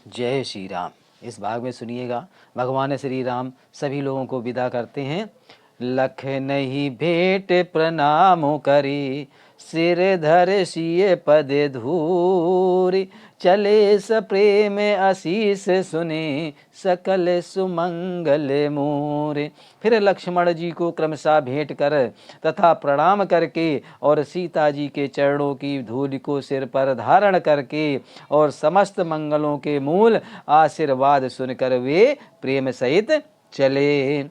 जय श्री राम। इस भाग में सुनिएगा, भगवान श्री राम सभी लोगों को विदा करते हैं। लख नहीं भेंट प्रणाम करी, सिर धर सिए पद धूरी, चले स प्रेम आशीष सुने, सकल सुमंगल मोरे। फिर लक्ष्मण जी को क्रमशः भेंट कर तथा प्रणाम करके और सीता जी के चरणों की धूलि को सिर पर धारण करके और समस्त मंगलों के मूल आशीर्वाद सुनकर वे प्रेम सहित चले।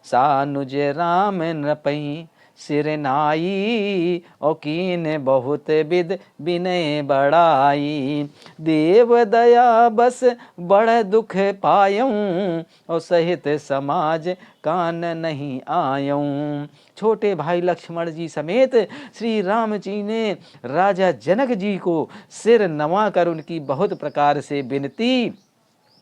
सानुज राम नपई सिर नाई, और कीन बहुत विद विनय बड़ाई, देव दया बस बड़ दुख पायऊं, और सहित समाज कान नहीं आयऊं। छोटे भाई लक्ष्मण जी समेत श्री राम जी ने राजा जनक जी को सिर नवा कर उनकी बहुत प्रकार से विनती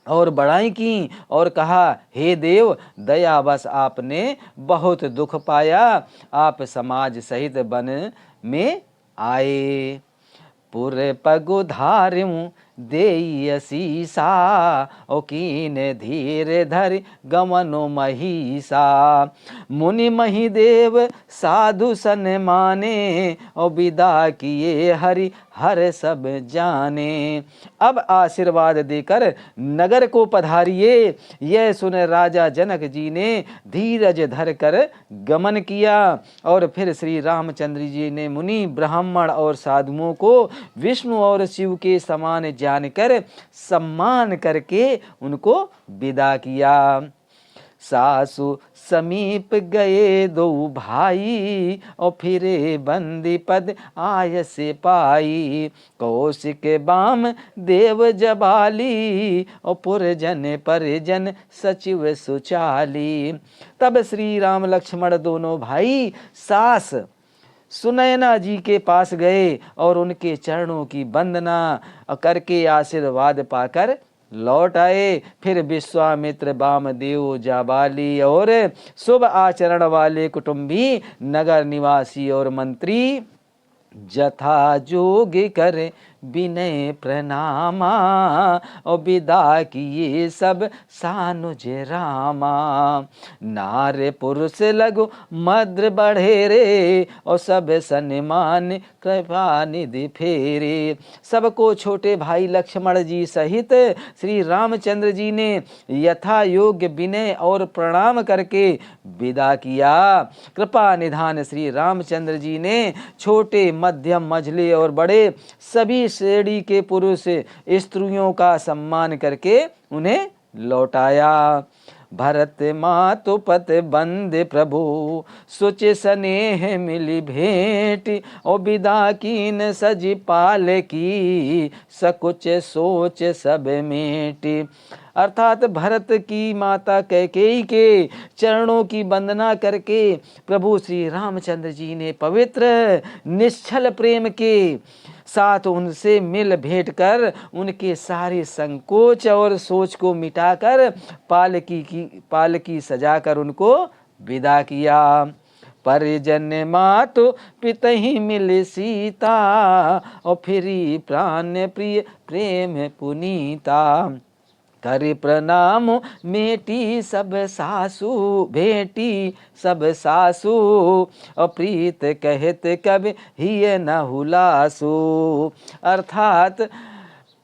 और बड़ाई की और कहा, हे देव, दयावश आपने बहुत दुख पाया, आप समाज सहित वन में आए। पुर पगु धार्यूं देई शीसा, ओ कीन धीर धर गमनो महिषा, मुनि महिदेव साधु सन माने, और विदा किए हरि हर सब जाने। अब आशीर्वाद देकर नगर को पधारिए। यह सुन राजा जनक जी ने धीरज धर कर गमन किया और फिर श्री रामचंद्र जी ने मुनि ब्राह्मण और साधुओं को विष्णु और शिव के समान जानकर सम्मान करके उनको विदा किया। सासु समीप गए दो भाई, और फिरे बंदी पद आय से पाई, कौशिक बाम देव जबाली, और पुरजन परिजन सचिव सुचाली। तब श्री राम लक्ष्मण दोनों भाई सास सुनैना जी के पास गए और उनके चरणों की वंदना करके आशीर्वाद पाकर लौट आए। फिर विश्वामित्र वामदेव जाबाली और शुभ आचरण वाले कुटुंबी नगर निवासी और मंत्री जथा जोग कर विनय प्रणामा, और विदा किए सब सानुज रामा। नार पुरुष लघु मद्र बढ़े रे, और सब सन्मान कृपा निधि फेरे। सबको छोटे भाई लक्ष्मण जी सहित श्री रामचंद्र जी ने यथा योग्य विनय और प्रणाम करके विदा किया। कृपा निधान श्री रामचंद्र जी ने छोटे मध्यम मझले और बड़े सभी श्रेणी के पुरुष स्त्रियों का सम्मान करके उन्हें लौटाया। भरत मातु पत बंद प्रभु, सुच स्नेह मिली भेंट, और विदा कीन सज पाल की, सकुच सोच सब मेटी। अर्थात भरत की माता कैकेयी के चरणों की वंदना करके प्रभु श्री रामचंद्र जी ने पवित्र निश्चल प्रेम के साथ उनसे मिल भेंट कर उनके सारे संकोच और सोच को मिटाकर पालकी सजाकर उनको विदा किया। परिजन मातु पितहि मिल सीता, और फिरी प्राण प्रिय प्रेम पुनीता। कर प्रणाम मेटी सब सासु, भेटी सब सासु, अप्रीत कहत कब हिय न हुलासु। अर्थात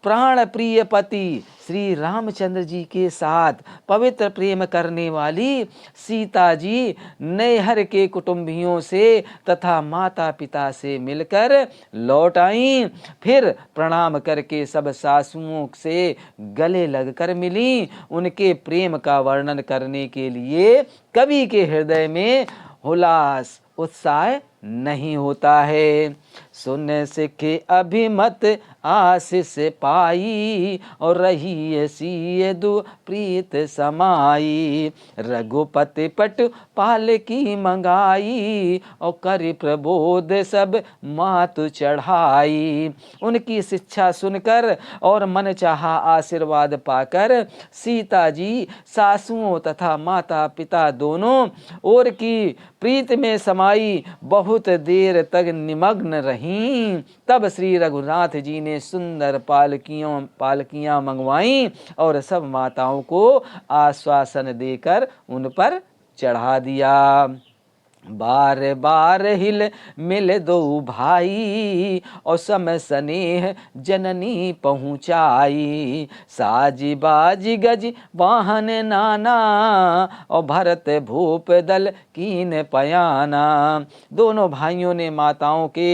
प्राण प्रिय पति श्री रामचंद्र जी के साथ पवित्र प्रेम करने वाली सीता जी नैहर के कुटुंबियों से तथा माता पिता से मिलकर लौट आई। फिर प्रणाम करके सब सासुओं से गले लगकर मिली। उनके प्रेम का वर्णन करने के लिए कवि के हृदय में उल्लास उत्साह नहीं होता है। सुन सिखे अभिमत आशीष पाई, और रही सी दु प्रीत समाई। रघुपति पट पाल की मंगाई, और कर प्रबोध सब मातु चढ़ाई। उनकी शिक्षा सुनकर और मन चाहा आशीर्वाद पाकर सीता जी सासुओं तथा माता पिता दोनों और की प्रीत में समाई। बहु बहुत देर तक निमग्न रहीं। तब श्री रघुनाथ जी ने सुंदर पालकियां मंगवाईं और सब माताओं को आश्वासन देकर उन पर चढ़ा दिया। बार बार हिल मिल दो भाई और सम स्नेह जननी पहुँचाई। साजी बाजी गज वाहन नाना और भरत भूप दल कीन पयाना। दोनों भाइयों ने माताओं के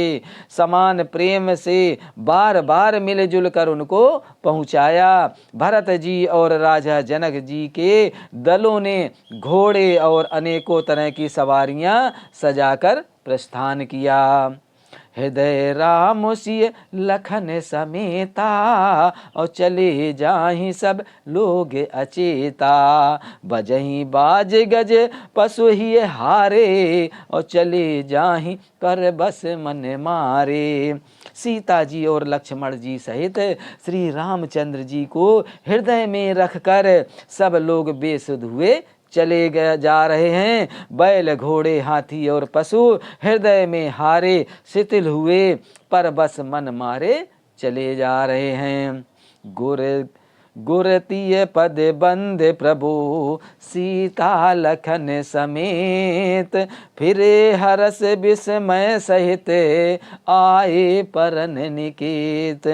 समान प्रेम से बार बार मिलजुल कर उनको पहुँचाया। भरत जी और राजा जनक जी के दलों ने घोड़े और अनेकों तरह की सवारियां सजाकर प्रस्थान किया। हृदय राम सिय लखन समेता और चले जाहि सब लोग अचेता। बजही बाज गज पशु ही हारे और चले जाहि पर बस मन मारे। सीता जी और लक्ष्मण जी सहित श्री रामचंद्र जी को हृदय में रखकर सब लोग बेसुध हुए चले जा रहे हैं। बैल घोड़े हाथी और पशु हृदय में हारे शिथिल हुए पर बस मन मारे चले जा रहे हैं। गुरतीय पद बंद प्रभु सीता लखन समेत। फिरे हरस विस्मय सहित आए परन निकेत।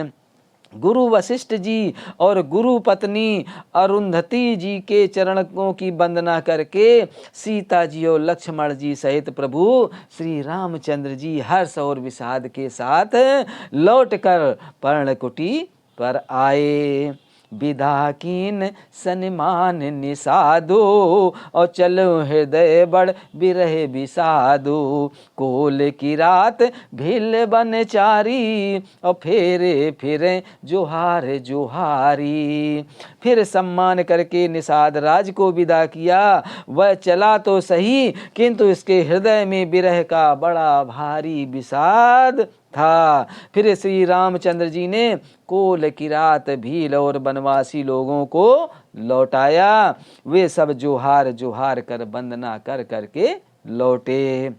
गुरु वशिष्ठ जी और गुरु पत्नी अरुंधति जी के चरणों की वंदना करके सीता जी और लक्ष्मण जी सहित प्रभु श्री रामचंद्र जी हर्ष और विषाद के साथ लौटकर पर्णकुटी पर आए। विदा कीन सन्मान निषादो और चलो हृदय बड़ बिरह विषादो। कोल की रात भिल बन चारी और फेरे फिरे जोहार जोहारी। फिर सम्मान करके निषाद राज को विदा किया। वह चला तो सही किंतु इसके हृदय में विरह का बड़ा भारी विषाद था। फिर श्री रामचंद्र जी ने कोल की रात भील और वनवासी लोगों को लौटाया। वे सब जोहार जोहार कर वंदना कर करके लौटे।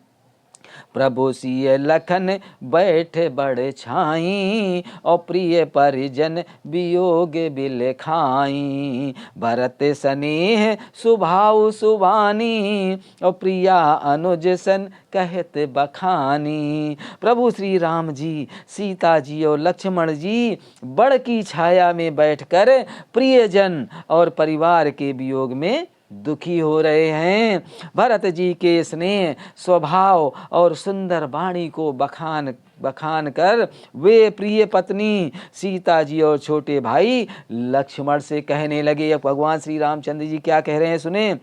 प्रभु सिय लखन बैठ बड़ छाई और प्रिय परिजन वियोग बिल खाई। भरत स्नेह सुभाव सुबानी और प्रिया अनुज सन कहत बखानी। प्रभु श्री राम जी, सीता जी और लक्ष्मण जी बड़ की छाया में बैठकर प्रियजन और परिवार के वियोग में दुखी हो रहे हैं। भरत जी के स्नेह स्वभाव और सुंदर वाणी को बखान कर वे प्रिय पत्नी सीता जी और छोटे भाई लक्ष्मण से कहने लगे। अब भगवान श्री रामचंद्र जी क्या कह रहे हैं सुने।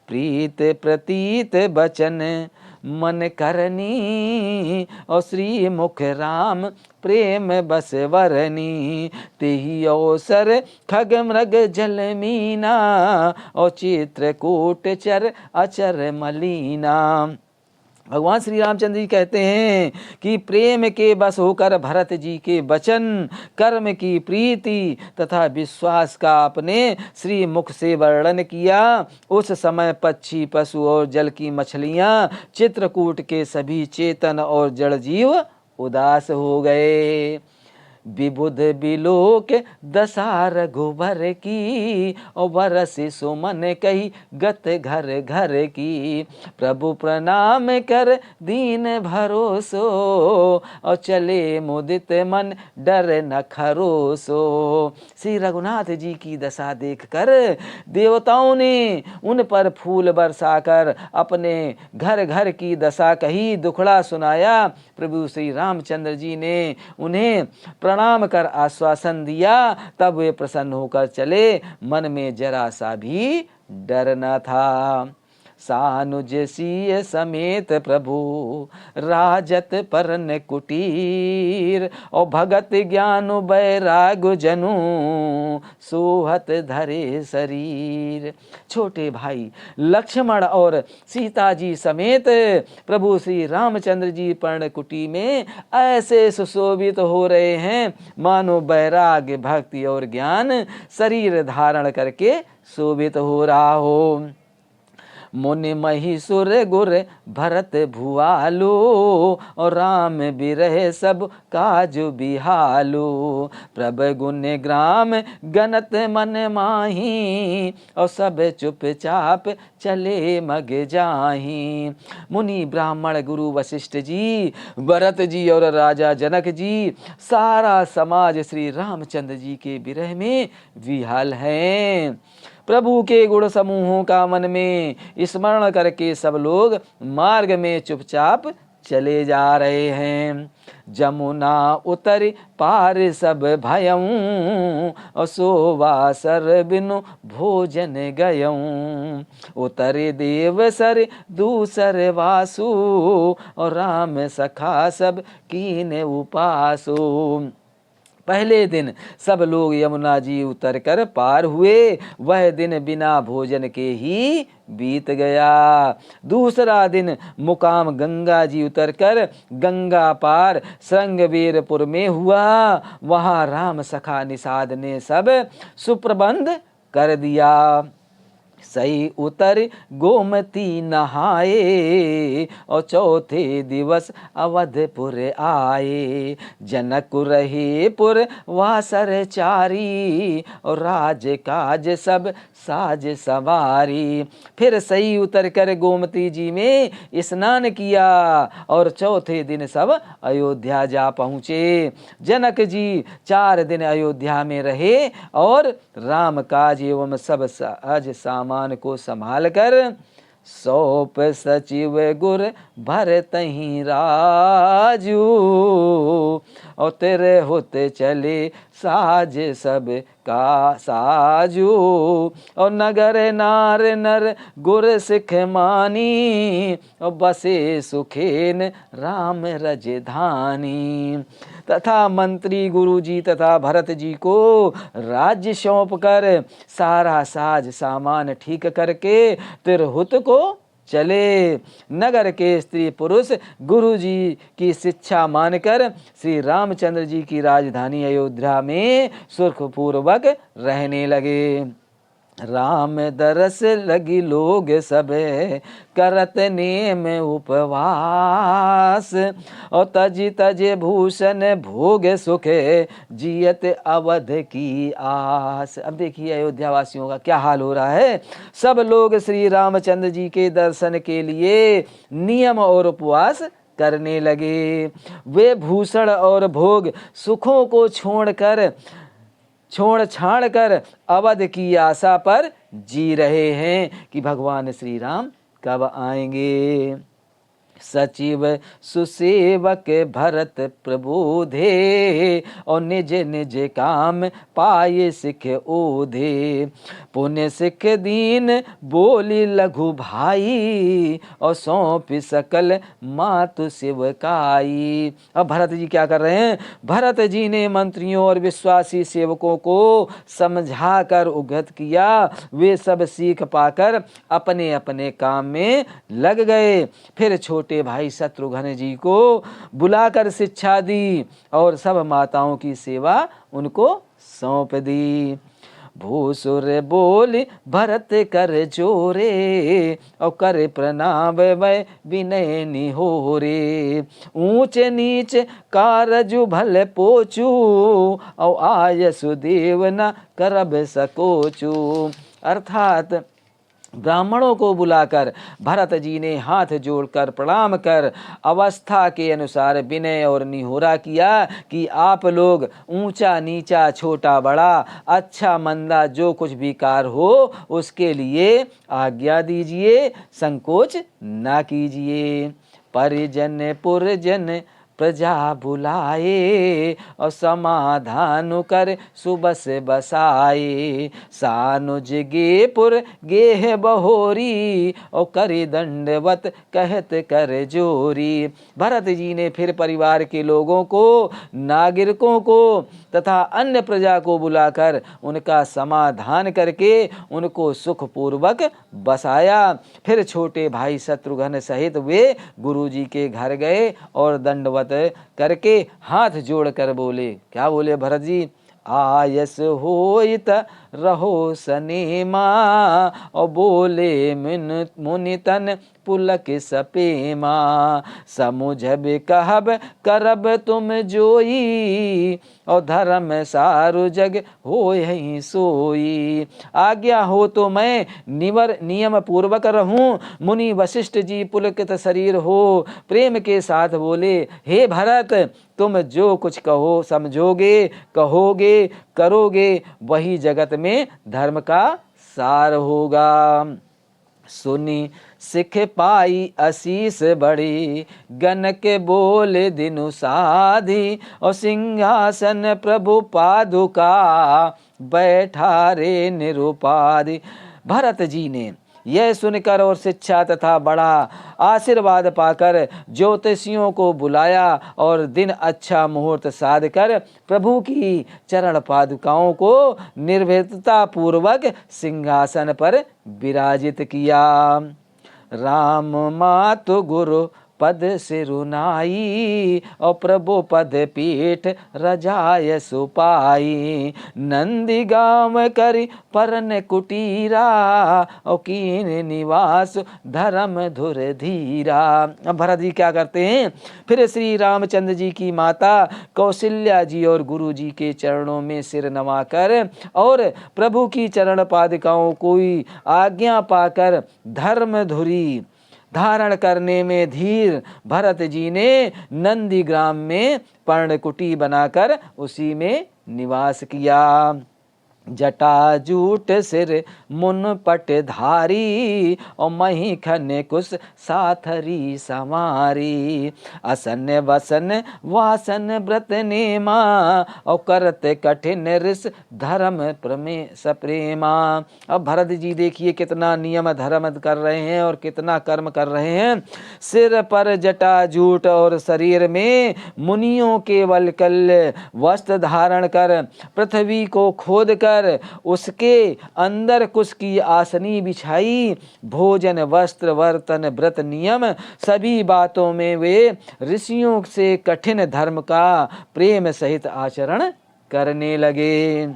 प्रीत प्रतीत बचन मन करनी और श्री मुख राम प्रेम बस वरनी। तेहि अवसर खग मृग जल मीना और चित्रकूट चर अचर मलीना। भगवान श्री रामचंद्र जी कहते हैं कि प्रेम के बस होकर भरत जी के वचन, कर्म की प्रीति तथा विश्वास का अपने श्री मुख से वर्णन किया। उस समय पक्षी पशु और जल की मछलियां, चित्रकूट के सभी चेतन और जड़ जीव उदास हो गए। विबुध बिलोक दशा रघुबर की और बरस सुमन कही गत घर घर की। प्रभु प्रणाम कर दीन भरोसो और चले मुदित मन डर न खरोसो। श्री रघुनाथ जी की दशा देखकर देवताओं ने उन पर फूल बरसाकर अपने घर घर की दशा कही, दुखड़ा सुनाया। प्रभु श्री रामचंद्र जी ने उन्हें प्रणाम कर आश्वासन दिया। तब वे प्रसन्न होकर चले। मन में जरा सा भी डर न था। सानुज सिय समेत प्रभु राजत परन कुटीर और भगत ज्ञान बैराग जनु सोहत धरे शरीर। छोटे भाई लक्ष्मण और सीता जी समेत प्रभु श्री रामचंद्र जी पर्णकुटी में ऐसे सुशोभित हो रहे हैं मानो बैराग भक्ति और ज्ञान शरीर धारण करके शोभित हो रहा हो। मुनि महिषुर गुर भरत भुआलो, और राम बिरह सब काज बिहालो। प्रभ गुण ग्राम गनत मन माही, और सब चुपचाप चले मग जाही। मुनि ब्राह्मण गुरु वशिष्ठ जी, भरत जी और राजा जनक जी, सारा समाज श्री रामचंद्र जी के विरह में विह्वल है। प्रभु के गुण समूहों का मन में स्मरण करके सब लोग मार्ग में चुपचाप चले जा रहे हैं। जमुना उतर पार सब भयऊं, सोवासर बिनु भोजन गयऊं। उतरे देव सर दूसर वासु, और राम सखा सब कीन उपासो। पहले दिन सब लोग यमुना जी उतर कर पार हुए, वह दिन बिना भोजन के ही बीत गया। दूसरा दिन मुकाम गंगा जी उतरकर गंगा पार श्रृंगवीरपुर में हुआ। वहां राम सखा निषाद ने सब सुप्रबंध कर दिया। सही उतर गोमती नहाए, और चौथे दिवस अवधपुर आए। जनक रहे पुर वासर चारी, और राज काज सब साज सवारी। फिर सही उतर कर गोमती जी में स्नान किया, और चौथे दिन सब अयोध्या जा पहुँचे। जनक जी 4 दिन अयोध्या में रहे, और राम काज एवं सब साज सामान को संभाल कर सौंप सचिव गुर भरतहि राजू, और तेरे होते चले साज सब का साजू। और नगर नार नर गुर सिख मानी, और बसे सुखेन राम रजधानी। तथा मंत्री गुरु जी तथा भरत जी को राज्य सौंप कर सारा साज सामान ठीक करके तिरहुत को चले। नगर के स्त्री पुरुष गुरु जी की शिक्षा मानकर श्री रामचंद्र जी की राजधानी अयोध्या में सुखपूर्वक रहने लगे। राम दरस लगी लोग सब करत नेम उपवास, और तज तज भूषण भोग सुख जियत अवध की आस। अब देखिए अयोध्या वासियों का क्या हाल हो रहा है। सब लोग श्री रामचंद्र जी के दर्शन के लिए नियम और उपवास करने लगे। वे भूषण और भोग सुखों को छोड़ छाड़ कर अवध की आशा पर जी रहे हैं कि भगवान श्री राम कब आएंगे। सचिव सुसेवक भरत प्रबोधे, और निज निज काम पाए सिख ओधे। पुण्य सिख दीन बोली लघु भाई, और सौंप सकल मातु सेवकाई। अब भरत जी क्या कर रहे हैं। भरत जी ने मंत्रियों और विश्वासी सेवकों को समझा कर उद्गत किया। वे सब सीख पाकर अपने अपने काम में लग गए। फिर छोटे भाई शत्रुघ्न जी को बुलाकर शिक्षा दी, और सब माताओं की सेवा उनको सौंप दी। भूसुर बोल भरत कर जोरे, और कर प्रणाम वै विनय निहोरे। ऊंच नीच कारजु भल पोचू, और आय सुदेव न करब सकोचू। अर्थात ब्राह्मणों को बुलाकर भरत जी ने हाथ जोड़कर प्रणाम कर अवस्था के अनुसार विनय और निहोरा किया कि आप लोग ऊंचा नीचा छोटा बड़ा अच्छा मंदा जो कुछ भी कार्य हो उसके लिए आज्ञा दीजिए, संकोच ना कीजिए। परिजन पुरजन प्रजा बुलाए, और समाधान कर सुबस बसाए। सानुज गे पुर गेह बहोरी, और करी दंडवत कहत कर जोरी। भरत जी ने फिर परिवार के लोगों को, नागरिकों को तथा अन्य प्रजा को बुलाकर उनका समाधान करके उनको सुखपूर्वक बसाया। फिर छोटे भाई शत्रुघ्न सहित वे गुरु जी के घर गए और दंडवत करके हाथ जोड़कर बोले। क्या बोले भरत जी। आयस होइत रहो सनेमा। और बोले मुनि तन पुलक सपेमा। समुझब कहब करब तुम जोई। और धर्म सारु जग हो यही सोई। आज्ञा हो तो मैं नियम पूर्वक रहूं। मुनि वशिष्ठ जी पुलकित शरीर हो प्रेम के साथ बोले, हे भरत, तुम जो कुछ कहो समझोगे, कहोगे, करोगे, वही जगत में धर्म का सार होगा। सुनी सिख पाई आशीष बड़ी। गनक बोले दिनु साधी। और सिंहासन प्रभु पादुका बैठा रे निरुपाधि। भरत जी ने यह सुनकर और शिक्षा तथा बड़ा आशीर्वाद पाकर ज्योतिषियों को बुलाया और दिन अच्छा मुहूर्त साध कर प्रभु की चरण पादुकाओं को निर्भीकता पूर्वक सिंहासन पर विराजित किया। राम मातु गुरु पद सिरुनाई। और प्रभु पद पीठ रजाय सुपाई। नंदी गांव करी परन कुटीरा। और कीन निवास धर्म धुर धीरा। अब भरत जी क्या करते हैं, फिर श्री रामचंद्र जी की माता कौशल्या जी और गुरु जी के चरणों में सिर नवाकर और प्रभु की चरण पादिकाओं को आज्ञा पाकर धर्म धुरी धारण करने में धीर भरत जी ने नंदीग्राम में पर्णकुटी बनाकर उसी में निवास किया। जटाजूट सिर मुन पट धारी। और मही खन कुश साथरी समारी। असन वसन वासन व्रत नेमा। और करत कठिन ऋष धर्म प्रमे सप्रेमा। अब भरत जी देखिए कितना नियम धर्म कर रहे हैं और कितना कर्म कर रहे हैं। सिर पर जटाजूट और शरीर में मुनियों के वल्कल वस्त्र धारण कर पृथ्वी को खोद कर उसके अंदर कुश की आसनी बिछाई। भोजन वस्त्र वर्तन व्रत नियम सभी बातों में वे ऋषियों से कठिन धर्म का प्रेम सहित आचरण करने लगे।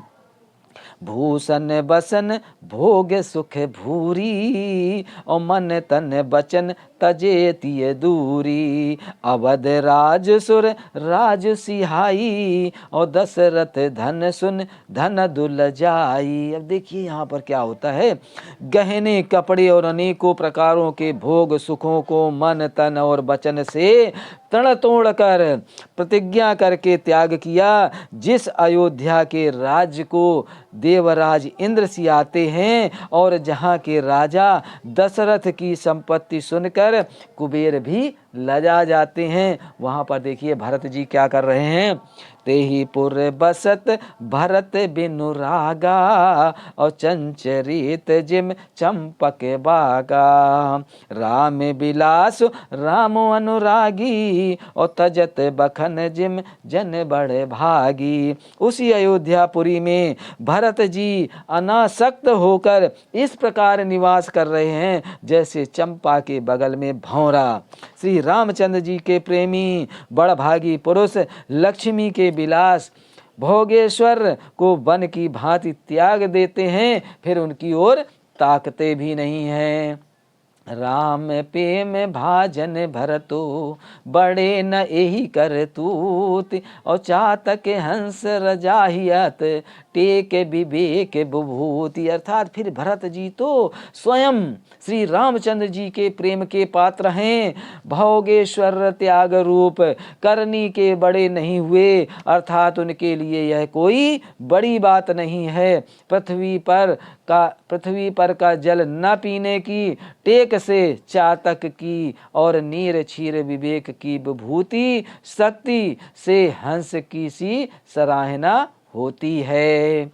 भूषण बसन भोग सुख भूरी। और मन तन बचन तजे तिय दूरी। अवध राज सुर राज सिहाई। और दशरथ धन सुन धन दुल जाई। अब देखिए यहाँ पर क्या होता है, गहने कपड़े और अनेकों प्रकारों के भोग सुखों को मन तन और वचन से तड़ तोड़ कर प्रतिज्ञा करके त्याग किया। जिस अयोध्या के राज्य को देवराज इंद्र सियाते हैं और जहाँ के राजा दशरथ की संपत्ति सुनकर कुबेर भी लजा जाते हैं, वहाँ पर देखिए भरत जी क्या कर रहे हैं। तेहि पुर बसत भरत बिनु रागा। और चंचरित जिम चंपक बागा। राम बिलास राम अनुरागी। और तजत बखन जिम जन बड़े भागी। उसी अयोध्यापुरी में भरत जी अनासक्त होकर इस प्रकार निवास कर रहे हैं जैसे चंपा के बगल में भौरा। श्री रामचंद्र जी के प्रेमी बड़भागी पुरुष लक्ष्मी के विलास भोगेश्वर को वन की भांति त्याग देते हैं, फिर उनकी ओर ताकते भी नहीं हैं। राम प्रेम भाजन भरतो बड़े न एही कर तूत। और चातक हंस रजाहियत टेक विवेक विभूति। अर्थात फिर भरत जी तो स्वयं श्री रामचंद्र जी के प्रेम के पात्र हैं। भोगेश्वर त्याग रूप करनी के बड़े नहीं हुए, अर्थात उनके लिए यह कोई बड़ी बात नहीं है। पृथ्वी पर का जल न पीने की टेक से चातक की और नीर क्षीर विवेक की विभूति शक्ति से हंस की सी सराहना होती है।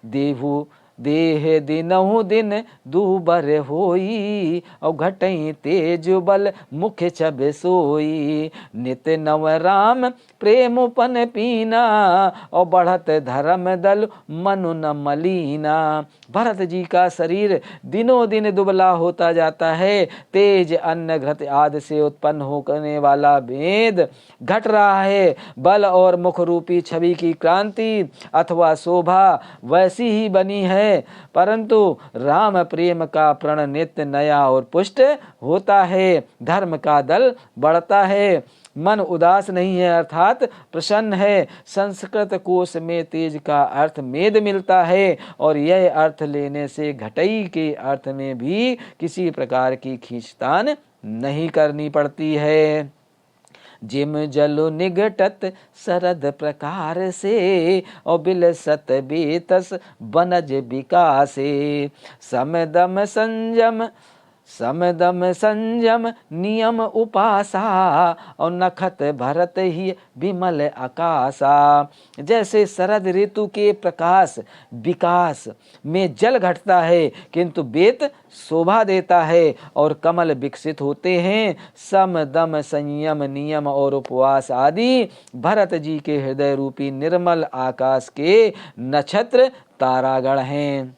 देहु देह दिनहु दिन दूबर होई, और घटई तेज बल मुख छब सोई। नित नव राम प्रेम पन पीना, और बढ़त धर्म दल मनु न मलीना। भरत जी का शरीर दिनों दिन दुबला होता जाता है। तेज अन्न घृत आदि से उत्पन्न होने वाला भेद घट रहा है। बल और मुख रूपी छवि की क्रांति अथवा शोभा वैसी ही बनी है, परंतु राम प्रेम का प्रण नित्य नया और पुष्ट होता है। धर्म का दल बढ़ता है, मन उदास नहीं है अर्थात प्रसन्न है। संस्कृत कोश में तेज का अर्थ मेद मिलता है, और यह अर्थ लेने से घटई के अर्थ में भी किसी प्रकार की खींचतान नहीं करनी पड़ती है। जिम जलु निघटत शरद प्रकार से, और बिलसत बेतस बनज विकासे। समदम संयम नियम उपासा, और नखत भरत ही विमल आकाशा। जैसे शरद ऋतु के प्रकाश विकास में जल घटता है, किंतु बेत शोभा देता है और कमल विकसित होते हैं। सम दम संयम नियम और उपवास आदि भरत जी के हृदय रूपी निर्मल आकाश के नक्षत्र तारागण हैं।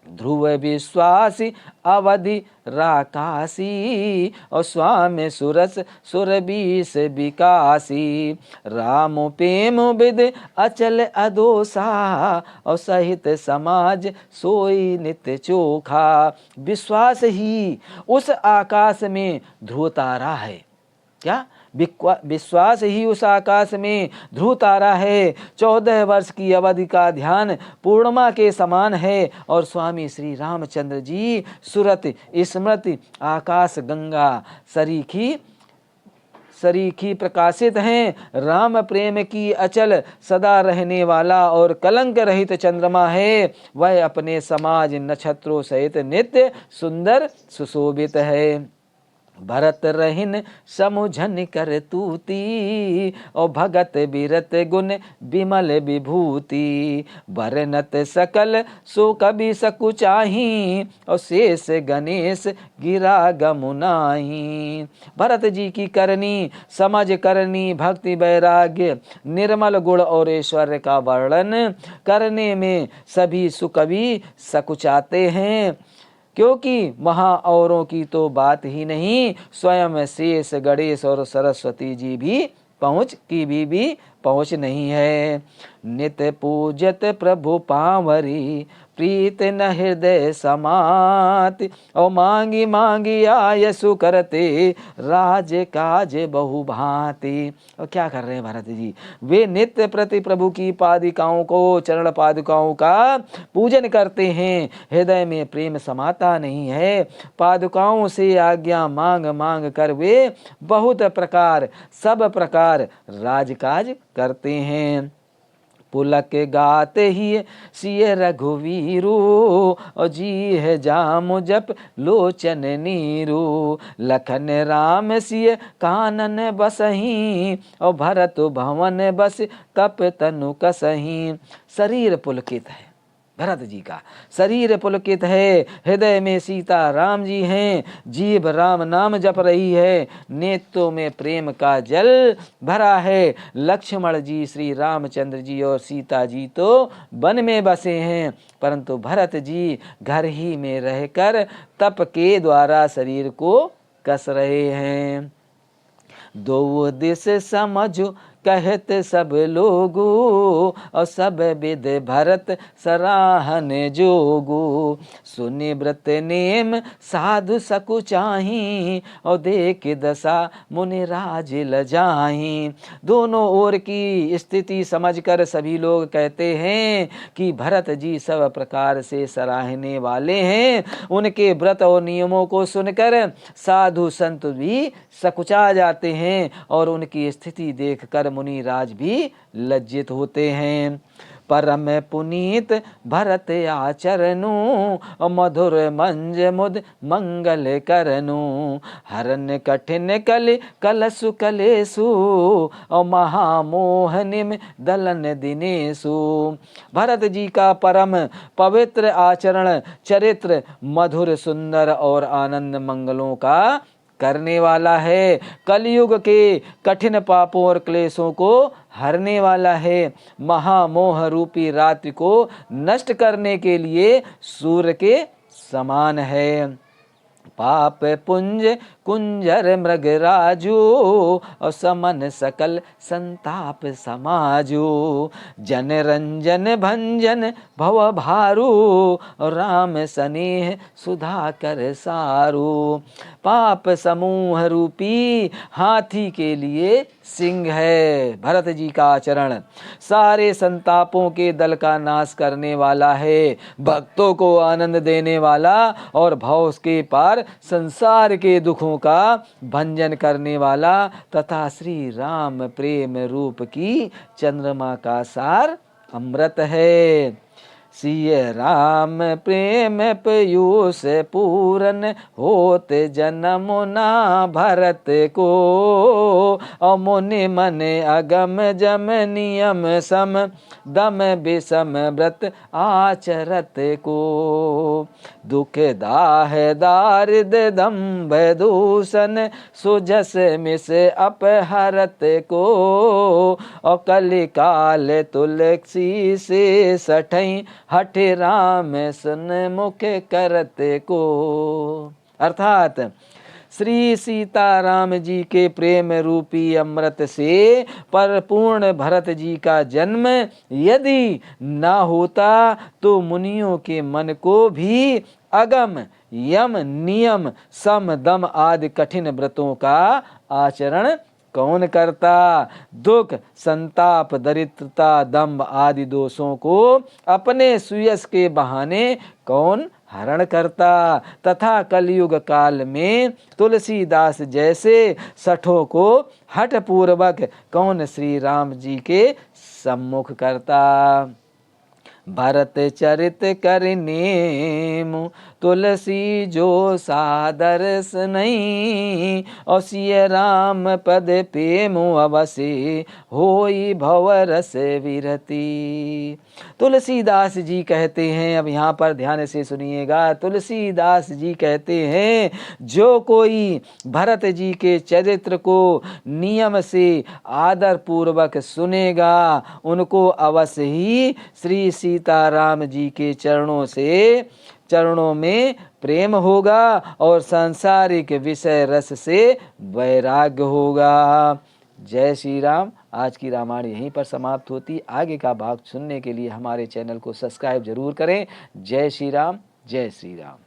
ध्रुव विश्वासी अवधि राकासी, और स्वामी सुरस सुरबीस विकासी। राम प्रेम विद अचल अदोसा, और सहित समाज सोई नित्य चोखा। विश्वास ही उस आकाश में ध्रुव तारा है। क्या विश्वास ही उस आकाश में ध्रुव तारा है। 14 वर्ष की अवधि का ध्यान पूर्णिमा के समान है, और स्वामी श्री रामचंद्र जी सुरत स्मृति आकाश गंगा सरीखी प्रकाशित हैं। राम प्रेम की अचल सदा रहने वाला और कलंक रहित चंद्रमा है। वह अपने समाज नक्षत्रों सहित नित्य सुंदर सुशोभित है। भरत रहिन समुझन कर तूती, और भगत बिरत गुण विमल विभूति। बरनत सकल सो कभी सकुचाही, और शेष गणेश गिरा गमुनाही। भरत जी की करनी, समझ करनी, भक्ति वैराग्य निर्मल गुण और ऐश्वर्य का वर्णन करने में सभी सुकवि सकुचाते हैं, क्योंकि वहाँ औरों की तो बात ही नहीं, स्वयं शेष गणेश और सरस्वती जी भी पहुँच नहीं है। नित्य पूजत प्रभु पावरी, प्रीत न हृदय समाति। और मांगी मांगी आयसु करते, राज काज बहु भांति। और क्या कर रहे हैं भरत जी? वे नित्य प्रति प्रभु की पादिकाओं को, चरण पादुकाओं का पूजन करते हैं। हृदय में प्रेम समाता नहीं है। पादुकाओं से आज्ञा मांग मांग कर वे बहुत प्रकार सब प्रकार राजकाज करते हैं। पुलक गाते ही सिय रघुवीरू, और जी है जाम जप लोचन नीरू। लखन राम सिय कानन बसही, और भरत भवन बस तप तनु कसही। शरीर पुलकित है, भरत जी का शरीर पुलकित है। हृदय में सीता राम जी हैं, जीभ राम नाम जप रही है, नेत्रों में प्रेम का जल भरा है। लक्ष्मण जी, श्री रामचंद्र जी और सीता जी तो वन में बसे हैं, परंतु भरत जी घर ही में रहकर तप के द्वारा शरीर को कस रहे हैं। दो दिस समझो कहत सब लोगो, और सब विद भरत सराहन जोगो। सुनि व्रत नेम साधु सकुचाही, और देख दशा मुनि राज लजाही। दोनों ओर की स्थिति समझकर सभी लोग कहते हैं कि भरत जी सब प्रकार से सराहने वाले हैं। उनके व्रत और नियमों को सुनकर साधु संत भी सकुचा जाते हैं, और उनकी स्थिति देखकर मुनि राज भी लज्जित होते हैं। परम पुनीत भरत आचरनु, मधुर मंज मुद मंगल करनु। हरन कठिन कलि कलसु कलेसु, महामोहनिम दलन दिनेसु। भरत जी का परम पवित्र आचरण, चरित्र मधुर सुंदर और आनंद मंगलों का करने वाला है। कलयुग के कठिन पापों और क्लेशों को हरने वाला है। महामोह रूपी रात्रि को नष्ट करने के लिए सूर्य के समान है। पाप पुंज कुंजर मृग राजू, और समन सकल संताप समाजू। जन रंजन भंजन भव भारू, राम स्नेह सुधा कर सारू। पाप समूह रूपी हाथी के लिए सिंह है भरत जी का आचरण। सारे संतापों के दल का नाश करने वाला है, भक्तों को आनंद देने वाला और भव के पार संसार के दुखों का भंजन करने वाला, तथा श्री राम प्रेम रूप की चंद्रमा का सार अमृत है। सिय राम प्रेम पयूष पूरन, होत जन्म ना भरत को। अमुनि मन अगम जम नियम सम, दम विषम व्रत आचरत को। दुख दाह दारिद दम्भ दूषण, सुजस मिस अपहरत को। और कलिकाल तुलसी से सठई, हठ राम सन मुख करत को। अर्थात श्री सीताराम जी के प्रेम रूपी अमृत से परिपूर्ण भरत जी का जन्म यदि न होता तो मुनियों के मन को भी अगम यम नियम सम दम आदि कठिन व्रतों का आचरण कौन करता। दुख संताप दरिद्रता दंभ आदि दोषों को अपने सुयश के बहाने कौन हरण करता। तथा कलयुग काल में तुलसीदास जैसे सठों को हठ पूर्वक कौन श्री राम जी के सम्मुख करता। भरत चरित करनेमु, तुलसी जो सादर नहीं। और सिय राम पद पेमु, अवसे होई भवरस विरति। तुलसीदास जी कहते हैं, अब यहाँ पर ध्यान से सुनिएगा, तुलसीदास जी कहते हैं जो कोई भरत जी के चरित्र को नियम से आदर पूर्वक सुनेगा, उनको अवश्य ही श्री सीताराम जी के चरणों में प्रेम होगा और सांसारिक विषय रस से वैराग्य होगा। जय श्री राम। आज की रामायण यहीं पर समाप्त होती। आगे का भाग सुनने के लिए हमारे चैनल को सब्सक्राइब जरूर करें। जय श्री राम। जय श्री राम।